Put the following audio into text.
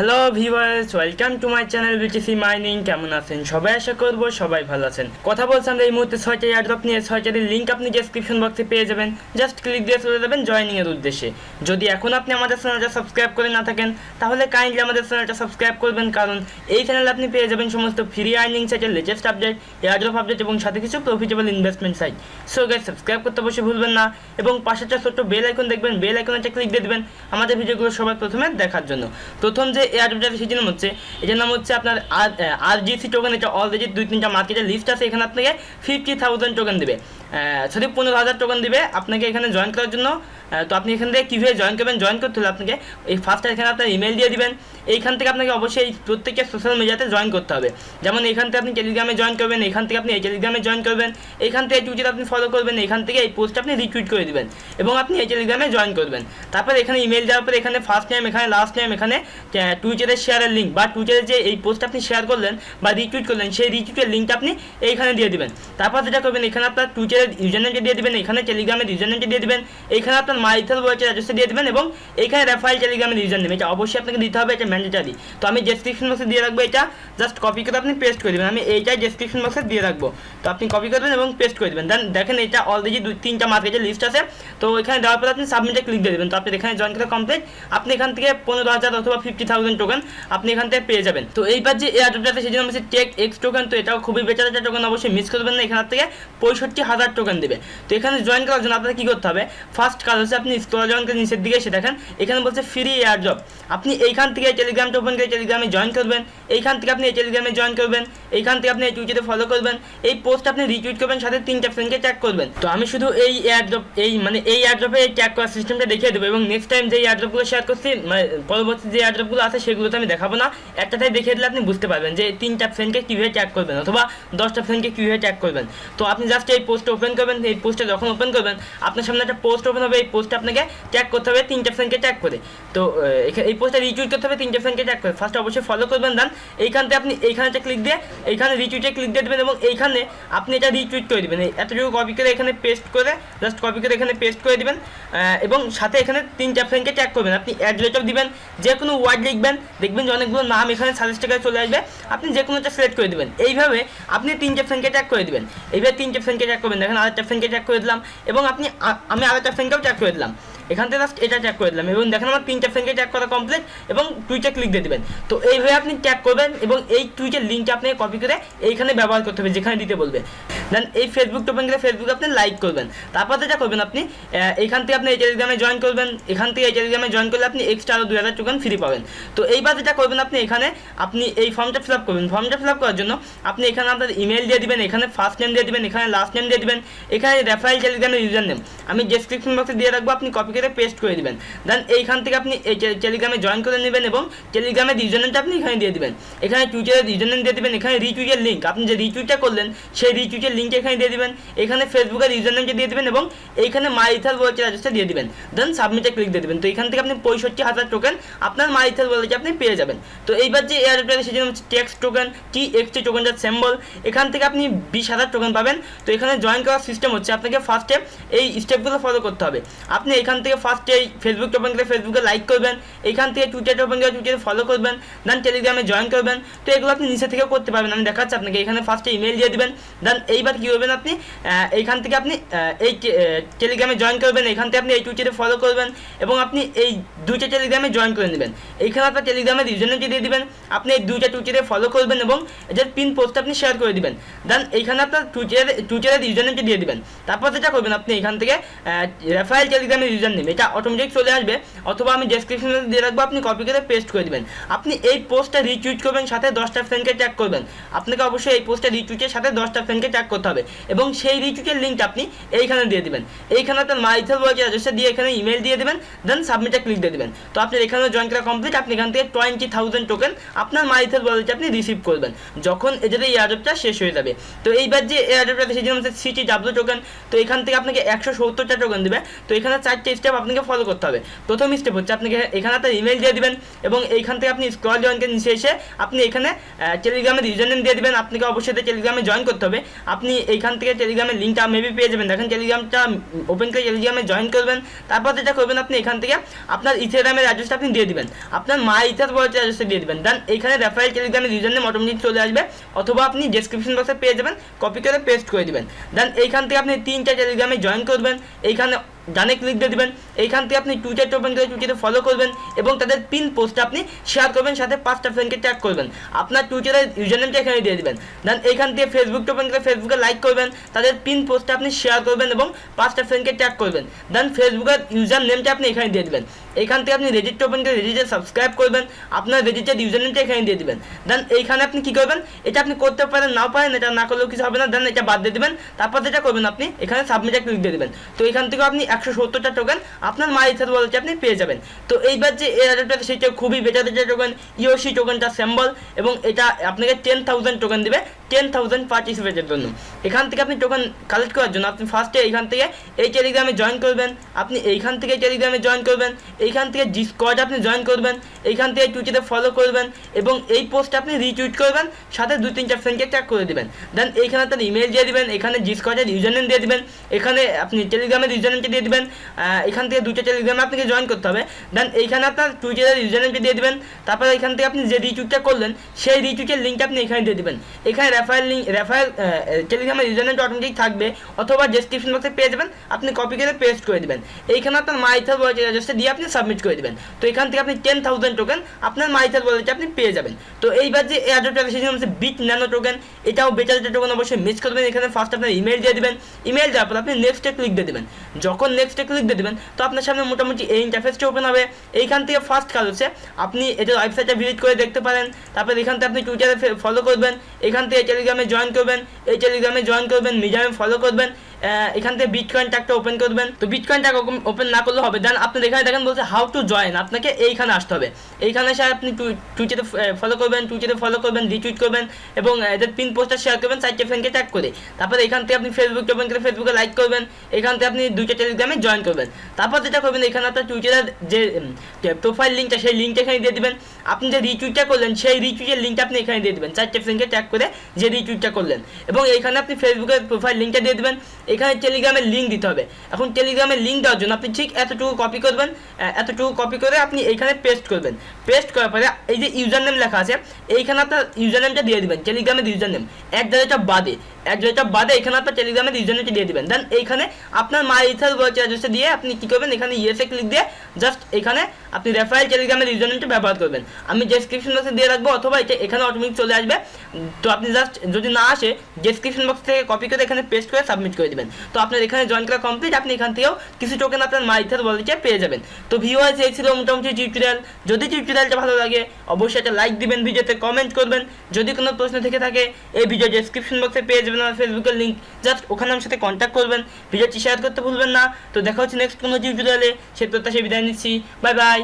Hello viewers, welcome to my channel BTC mining. কেমন আছেন সবাই? আশা করবো সবাই ভালো আছেন। কথা বলছি আমরা এই মুহূর্তে 6টা এয়ারড্রপ নিয়ে। 6টার লিঙ্ক আপনি ডেসক্রিপশন বক্সে পেয়ে যাবেন। জাস্ট ক্লিক দিয়ে চলে যাবেন জয়েনিংয়ের উদ্দেশ্যে। যদি এখন আপনি আমাদের চ্যানেলটা সাবস্ক্রাইব করে না থাকেন তাহলে কাইন্ডলি আমাদের চ্যানেলটা সাবস্ক্রাইব করবেন, কারণ এই চ্যানেলে আপনি পেয়ে যাবেন সমস্ত ফ্রি আর্নিং সাইটের লেটেস্ট আপডেট, এয়ারড্রপ আপডেট এবং সাথে কিছু profitable investment site. So guys, subscribe করতে অবশ্যই ভুলবেন না এবং পাশেরটা ছোট্ট বেল আইকন দেখবেন, বেল আইকনটা ক্লিক দিয়ে দেবেন আমাদের ভিডিওগুলো সবার প্রথমে দেখার জন্য। প্রথম যে এয়ারড্রপটা সেটার নাম হচ্ছে, এটার নাম হচ্ছে আপনার RDC টোকেন। এটা অলরেডি 2-3টা মার্কেটের লিস্ট আছে। এখানে আপনাকে 50,000 টোকেন দেবে, সরি 15,000 টোকেন দেবে আপনাকে এখানে জয়েন করার জন্য। তো আপনি এখান থেকে কীভাবে জয়েন করবেন? জয়েন করতে হলে আপনাকে এই ফার্স্টে এখানে আপনার ইমেল দিয়ে দিবেন। এইখান থেকে আপনাকে অবশ্যই প্রত্যেকটা সোশ্যাল মিডিয়াতে জয়েন করতে হবে। যেমন এখান থেকে আপনি টেলিগ্রামে জয়েন করবেন, এখান থেকে আপনি এই টেলিগ্রামে জয়েন করবেন, এখান থেকে টুইটার আপনি ফলো করবেন, এখান থেকে এই পোস্ট আপনি রিটুইট করে দিবেন এবং আপনি এই টেলিগ্রামে জয়েন করবেন। তারপর এখানে ইমেল দেওয়ার পরে এখানে ফার্স্ট নেম, এখানে লাস্ট নেম, এখানে টুইটারের শেয়ারের লিঙ্ক বা টুইটারে যে এই পোস্ট আপনি শেয়ার করলেন বা রিটুইট করলেন সেই রিটুইটের লিঙ্কটা আপনি এইখানে দিয়ে দিবেন। তারপর যেটা করবেন, এখানে আপনার টুইটারের ইউজারনেমটা দিয়ে দিবেন, এখানে টেলিগ্রামের ইউজারনেমটা দিয়ে দিবেন, এখানে আপনার মাইথেল ওয়ালেটের অ্যাড্রেসটা দিয়ে দিবেন এবং এইখানে রেফারেল টেলিগ্রামের ইউজারনেম, এটা অবশ্যই আপনাকে দিতে হবে, এটা ম্যান্ডেটরি। তো আমি ডেসক্রিপশন বক্সে দিয়ে রাখবো, এটা জাস্ট কপি করে আপনি পেস্ট করে দেবেন। আমি এইটাই ডেসক্রিপশন বক্সে দিয়ে রাখবো, তো আপনি কপি করবেন এবং পেস্ট করে দেবেন। দেন দেখেন এটা অলরেডি 2-3টা মার্কেটের লিস্ট আছে। তো এখানে দেওয়ার পর আপনি সাবমিটে ক্লিক দিয়ে দেবেন। তো আপনি এখানে জয়েন করা কমপ্লিট, আপনি এখান থেকে 15,000 অথবা 50,000 টোকেন আপনি এখান থেকে পেয়ে যাবেন। তো এইবার যে এয়ারড্রপটা আছে সেটা হচ্ছে TechX টোকেন। তো এটাও খুবই বেটার একটা টোকেন, অবশ্যই মিস করবেন না। এখান থেকে 65,000 টোকেন দেবে। তো এখানে জয়েন করার জন্য আপনাকে কী করতে হবে? ফার্স্ট কাজ হচ্ছে আপনি স্ক্রল ডাউন করে নিচের দিকে এসে দেখেন এখানে বলছে ফ্রি এয়ারড্রপ। আপনি এইখান থেকে টেলিগ্রামটা ওপেন করে টেলিগ্রামে জয়েন করবেন, এইখান থেকে আপনি এই টেলিগ্রামে জয়েন করবেন, এইখান থেকে আপনি এই টুইটারে ফলো করবেন, এই পোস্ট আপনি রিটুইট করবেন, সাথে 3টা ফ্রেন্ডকে ট্যাগ করবেন। তো আমি শুধু এই এয়ারড্রপ এই এয়ারড্রপে এই ট্যাগ করার সিস্টেমটা দেখিয়ে দেবো এবং নেক্সট টাইম যে এয়ারড্রপগুলো শেয়ার করছি, পরবর্তী যে এয়ারড্রপগুলো আছে সেগুলোতে আমি দেখাবো না। একটাটাই দেখিয়ে দিলে আপনি বুঝতে পারবেন যে 3টা ফ্রেন্ডকে কীভাবে ট্যাগ করবেন অথবা 10টা ফ্রেন্ডকে কীভাবে ট্যাগ করবেন। তো আপনি জাস্ট এই পোস্টটা ওপেন করবেন, এই পোস্টটা যখন ওপেন করবেন আপনার সামনে একটা পোস্ট ওপেন হবে, এই পোস্টটা আপনাকে ট্যাগ করতে হবে 3টা ফ্রেন্ডকে ট্যাগ করে। তো এই পোস্টটা রিটুইট করতে হবে 3টা ফ্রেন্ডকে ট্যাগ করে। ফার্স্ট অবশ্যই ফলো করবেন, দেন এইখান থেকে আপনি এইখানে ক্লিক দিয়ে এইখানে রিটুইটে ক্লিক দিয়ে দেবেন এবং এইখানে আপনি এটা রিটুইট করে দেবেন। এতটুকু কপি করে এখানে পেস্ট করে জাস্ট কপি করে এখানে পেস্ট করে দেবেন এবং সাথে এখানে 3টা ফ্রেন্ডকে ট্যাগ করবেন। আপনি অ্যাড্রেসটা দিবেন, যে কোনো ওয়ার্ড লিখবেন, দেখবেন যে অনেকগুলো নাম এখানে সাজেস্ট করে চলে আসবে, আপনি যে কোনোটা সিলেক্ট করে দেবেন। এইভাবে আপনি 3টা ফ্রেন্ডকে ট্যাগ করে দেবেন। এইভাবে 3টা ফ্রেন্ডকে ট্যাগ করবেন। দেখেন আরেকটা ফ্রেন্ডকে ট্যাগ করে দিলাম এবং আমি আরেকটা ফ্রেন্ডকেও ট্যাগ করে দিলাম, এখান থেকে জাস্ট এটা ট্যাগ করে দিলাম এবং দেখেন আমার 3টা ফ্রেন্ডকে ট্যাগ করা কমপ্লিট এবং টুইটে ক্লিক দিয়ে দেবেন। তো এইভাবে আপনি ট্যাগ করবেন এবং এই টুইটের লিঙ্কটা আপনাকে কপি করে এইখানে ব্যবহার করতে হবে যেখানে দিতে বলবে। দেন এই ফেসবুক টোপেন গেলে ফেসবুকে আপনি লাইক করবেন। তারপর যেটা করবেন, আপনি এইখান থেকে আপনি এই টেলিগ্রামে জয়েন করবেন, এখান থেকে এই টেলিগ্রামে জয়েন করলে আপনি এক্সট্রা আরও 2,000 টোকেন ফ্রি পাবেন। তো এইবার যেটা করবেন, আপনি এখানে আপনি এই ফর্মটা ফিল আপ করবেন। ফর্মটা ফিল আপ করার জন্য আপনি এখানে আপনার ইমেল দিয়ে দিবেন, এখানে ফার্স্ট নেম দিয়ে দিবেন, এখানে লাস্ট নেম দিয়ে দিবেন, এখানে রেফারেল টেলিগ্রামের ইউজার নেম আমি ডেসক্রিপশন বক্সে দিয়ে রাখবো, আপনি কপি করে পেস্ট করে দিবেন। দেন এইখান থেকে আপনি এই টেলিগ্রামে জয়েন করে নেবেন এবং টেলিগ্রামের ইউজারনেমটা আপনি এখানে দিয়ে দিবেন, এখানে টুইটারের ইউজারনেম দিয়ে দিবেন, এখানে রিটুইটের লিঙ্ক আপনি যে রিটুইটটা করলেন সেই রিটুইটের লিঙ্ক এখানে দিয়ে দিবেন, এখানে ফেসবুকের ইউজারনেমটা দিয়ে দিবেন এবং এইখানে মাইথেল ওয়ালেটের অ্যাড্রেসটা দিয়ে দিবেন। দেন সাবমিটে ক্লিক দিয়ে দিবেন। তো এখান থেকে আপনি 65,000 টোকেন আপনার মাইথেল ওয়ালেটে আপনি পেয়ে যাবেন। তো এইবার যে এয়ারড্রপটা সেটা হচ্ছে TXT টোকেন, TXT টোকেনটার সিম্বল, এখান থেকে আপনি 20,000 টোকেন পাবেন। তো এখানে জয়েন করার সিস্টেম হচ্ছে আপনাকে ফার্স্টে এই স্টেপগুলো ফলো করতে হবে। আপনি এখান থেকে ফার্স্টে এই ফেসবুক টোপেন গেলে ফেসবুকে লাইক করবেন, এখান থেকে টুইটার টোপেন গেলে টুইটারে ফলো করবেন, দেন টেলিগ্রামে জয়েন করবেন। তো এগুলো আপনি নিচে থেকেও করতে পারবেন, আমি দেখাচ্ছি আপনাকে। এখানে ফার্স্টে ইমেল দিয়ে দিবেন, দেন এইবার কী করবেন, আপনি এইখান থেকে আপনি এই টেলিগ্রামে জয়েন করবেন, এখান থেকে আপনি এই টুইটারে ফলো করবেন এবং আপনি এই 2টা টেলিগ্রামে জয়েন করে নেবেন। এইখানে আপনার টেলিগ্রামের ইউজারনেমটা দিয়ে দিবেন, আপনি এই 2টা টুইটারে ফলো করবেন এবং এটার পিন পোস্ট আপনি শেয়ার করে দিবেন। দেন এইখানে আপনার টুইটারের ইউজারনেমটা দিয়ে দিবেন। তারপর যেটা করবেন, আপনি এখান থেকে রেফারেল টেলিগ্রামের ইউজার নেম এটা অটোমেটিক চলে আসবে অথবা আমি ডেসক্রিপশনে দিয়ে রাখবো, আপনি কপি করে পেস্ট করে দেবেন। আপনি এই পোস্টটা রিটুইট করবেন, সাথে 10টা ফ্রেন্ডকে ট্যাগ করবেন। আপনাকে অবশ্যই এই পোস্টটা রিটুইটের সাথে 10টা ফ্রেন্ডকে ট্যাগ করতে হবে এবং সেই রিটুইটের লিঙ্কটা আপনি এইখানে দিয়ে দিবেন। এইখানে আপনার মাইথেল ওয়ালেটের অ্যাড্রেসটা দিয়ে এখানে ইমেল দিয়ে দেবেন, দেন সাবমিটে ক্লিক দিয়ে দেবেন। তো আপনি এখানে জয়েন করা কমপ্লিট, আপনি এখান থেকে 20,000 টোকেন আপনার মাইথেল ওয়ালেটে আপনি রিসিভ করবেন যখন এদের এই এয়ারড্রপটা শেষ হয়ে যাবে। তো এইবার যে এয়ারড্রপটা সেটা হচ্ছে CTW টোকেন। তো এখান থেকে আপনাকে 170টা টোকেন দেবে। তো এখানে 4টে স্টেপ আপনাকে ফলো করতে হবে। প্রথম স্টেপ হচ্ছে আপনাকে এখানে আপনার ইমেল দিয়ে দিবেন এবং এইখান থেকে আপনি স্ক্রল ডাউন করে নিচে এসে আপনি এখানে টেলিগ্রামের ইউজারনেম দিয়ে দিবেন। আপনাকে অবশ্যই টেলিগ্রামে জয়েন করতে হবে। আপনি আপনি এইখান থেকে টেলিগ্রামের লিঙ্কটা মেবি পেয়ে যাবেন। দেখেন টেলিগ্রামটা ওপেন করে টেলিগ্রামে জয়েন করবেন, তারপর যেটা করবেন আপনি এখান থেকে আপনার ইথেরিয়ামের অ্যাড্রেসটা আপনি দিয়ে দিবেন, আপনার মাই ইথার ওয়ালেটের অ্যাড্রেসটা দিয়ে দিবেন। দেন এইখানে রেফারেল টেলিগ্রামের ইউজার নেম অটোমেটিক চলে আসবে, অথবা আপনি ডেসক্রিপশন বক্সে পেয়ে যাবেন, কপি করে পেস্ট করে দিবেন। দেন এইখান থেকে আপনি 3টা টেলিগ্রামে জয়েন করবেন, এইখানে ডানে ক্লিক দিয়ে দিবেন, এইখান থেকে আপনি টুইটারটা ওপেন করে টুইটারে ফলো করবেন এবং তাদের পিন পোস্টটা আপনি শেয়ার করবেন, সাথে 5টা ফ্রেন্ডকে ট্যাগ করবেন, আপনার টুইটারের ইউজার নেমটা এখানে দিয়ে দিবেন। দেন এইখান থেকে ফেসবুকটা ওপেন করে ফেসবুকে লাইক করবেন, তাদের পিন পোস্টটা আপনি শেয়ার করবেন এবং 5টা ফ্রেন্ডকে ট্যাগ করবেন। দেন ফেসবুকের ইউজার নেমটা আপনি এখানে দিয়ে দিবেন। এইখান থেকে আপনি রেডিটটা ওপেন করে রেডিটে সাবস্ক্রাইব করবেন, আপনার রেডিটের ইউজার নেমটা এখানে দিয়ে দিবেন। দেন এইখানে আপনি কী করবেন, এটা আপনি করতে পারেন নাও পারেন, এটা না করলেও কিছু হবে না। দেন এটা বাদ দিয়ে দিবেন, তারপর যেটা করবেন আপনি এখানে সাবমিটে ক্লিক দিয়ে দেবেন। তো এখান থেকে আপনি 170টা টোকেন আপনার মাই ইথার ওয়ালেটে আপনি পেয়ে যাবেন। তো এইবার যে এয়ারড্রপটা সেটা খুবই বেটার যে টোকেন, ইয়োশি টোকেনটা স্যাম্বল, এবং এটা আপনাকে 10,000 টোকেন দেবে 10,000 পার্টিসিপেটের জন্য। এখান থেকে আপনি টোকেন কালেক্ট করার জন্য আপনি ফার্স্টে এইখান থেকে এই টেলিগ্রামে জয়েন করবেন, আপনি এইখান থেকে টেলিগ্রামে জয়েন করবেন, এইখান থেকে ডিসকর্ড আপনি জয়েন করবেন, এইখান থেকে টুইটারে ফলো করবেন এবং এই পোস্ট আপনি রিটুইট করবেন, সাথে 2-3টা ফ্রেন্ডকে ট্যাগ করে দেবেন। দেন এইখানে তার ইমেল দিয়ে দিবেন, এখানে ডিসকর্ডের ইউজার নেম দিয়ে দিবেন, এখানে আপনি টেলিগ্রামের ইউজার নেমটা দিয়ে দিবেন, এখান থেকে 2টা টেলিগ্রামে আপনাকে জয়েন করতে হবে। দেন এইখানে আপনার টুইটারের ইউজার নেমটা দিয়ে দিবেন, তারপর এখান থেকে আপনি যে রিটুইটটা করলেন সেই রিটুইটের লিঙ্কটা আপনি এখানে দিয়ে দিবেন। এখানে রেফারেল টেলিগ্রামের ইউজার নেমটা অটোমেটিক থাকবে, অথবা ডেসক্রিপশন বক্সে পেয়ে যাবেন, আপনি কপি করে পেস্ট করে দিবেন। এইখানে আপনার মাই ইথার ওয়ালেটের অ্যাড্রেসটা দিয়ে আপনি সাবমিট করে দিবেন। তো এখান থেকে আপনি 10,000 টোকেন আপনার মাই ইথার ওয়ালেটে আপনি পেয়ে যাবেন। তো এইবার যে এয়ারড্রপটা সেটা হচ্ছে বিটন্যানো টোকেন, এটাও বেটার একটা টোকেন, অবশ্যই মিস করবেন। এখানে ফার্স্ট আপনার ইমেল দিয়ে দিবেন, ইমেল দেওয়ার পর আপনি নেক্সটে ক্লিক দিয়ে দেবেন। যখন নেক্সটে ক্লিক দিয়ে দেবেন তো আপনার সামনে মোটামুটি এই ইন্টারফেসটা ওপেন হবে। এইখান থেকে ফার্স্ট কাজ হচ্ছে আপনি এটার ওয়েবসাইটটা ভিজিট করে দেখতে পারেন, তারপর এখান থেকে আপনি টুইটারে ফলো করবেন, এখান থেকে টেলিগ্রামে জয়েন করবেন, এই টেলিগ্রামে জয়েন করবেন, মিডিয়ামে ফলো করবেন, এখান থেকে বিটকয়েন ট্যাগটা ওপেন করবেন। তো বিটকয়েন ট্যাগ ওপেন না করলে হবে। দেন আপনি এখানে দেখেন বলছে হাউ টু জয়েন, আপনাকে এইখানে আসতে হবে। এইখানে এসে আপনি টুইটারে ফলো করবেন, রিটুইট করবেন এবং এদের পিন পোস্টটা শেয়ার করবেন 4টে ফ্রেন্ডকে ট্যাগ করে। তারপর এখান থেকে আপনি ফেসবুকটা ওপেন করে ফেসবুকে লাইক করবেন, এখান থেকে আপনি 2টা টেলিগ্রামে জয়েন করবেন। তারপর যেটা করবেন এখানে আপনার টুইটারের যে প্রোফাইল লিঙ্কটা সেই লিঙ্কটা এখানে দিয়ে দিবেন, আপনি যে রিটুইটটা করলেন সেই রিটুইটের লিঙ্কটা আপনি এখানে দিয়ে দিবেন 4টে ফ্রেন্ডকে ট্যাগ করে যে রিটুইটটা করলেন, এবং এইখানে আপনি ফেসবুকের প্রোফাইল লিঙ্কটা দিয়ে দিবেন। এখানে টেলিগ্রামের লিঙ্ক দিতে হবে। এখন টেলিগ্রামের লিঙ্ক দেওয়ার জন্য আপনি ঠিক এতটুকু কপি করবেন, এতটুকু কপি করে আপনি এইখানে পেস্ট করবেন। পেস্ট করার পরে এই যে ইউজার নেম লেখা আছে এইখানে আপনার ইউজার নেমটা দিয়ে দিবেন, টেলিগ্রামের ইউজার নেম @টা বাদে এখানে আপনার টেলিগ্রামের ইউজার নেমটা দিয়ে দিবেন। দেন এইখানে আপনার মাই ইথার ওয়ালেটের অ্যাড্রেসটা দিয়ে আপনি কী করবেন, এখানে ইয়েসে ক্লিক দিয়ে জাস্ট এখানে আপনি রেফারেল টেলিগ্রামের ইউজার নেমটা ব্যবহার করবেন। আমি ডেসক্রিপশন বক্সে দিয়ে রাখবো, অথবা এটা এখানে অটোমেটিক চলে আসবে। তো আপনি জাস্ট যদি না আসে ডেসক্রিপশন বক্স থেকে কপি করে এখানে পেস্ট করে সাবমিট করে দেবেন। তো আপনার এখানে জয়েন করা কমপ্লিট, আপনি এখান থেকেও কিছু টোকেন আপনার মাই ইথার ওয়ালেটে পেয়ে যাবেন। তো ভিউয়ার্স এই ছিল মোটামুটি টিউটোরিয়াল। যদি টিউটোরিয়ালটা ভালো লাগে অবশ্যই একটা লাইক দিবেন, ভিডিওতে কমেন্ট করবেন। যদি কোনো প্রশ্ন থেকে থাকে এই ভিডিও ডেসক্রিপশন বক্সে পেয়ে যাবেন আমার ফেসবুকের লিঙ্ক, জাস্ট ওখানে আমার সাথে কন্ট্যাক্ট করবেন। ভিডিওটি শেয়ার করতে ভুলবেন না। তো দেখা হচ্ছে নেক্সট কোনো টিউটোরিয়ালে, সে প্রত্যাশায় বিদায় নিচ্ছি। Bye bye.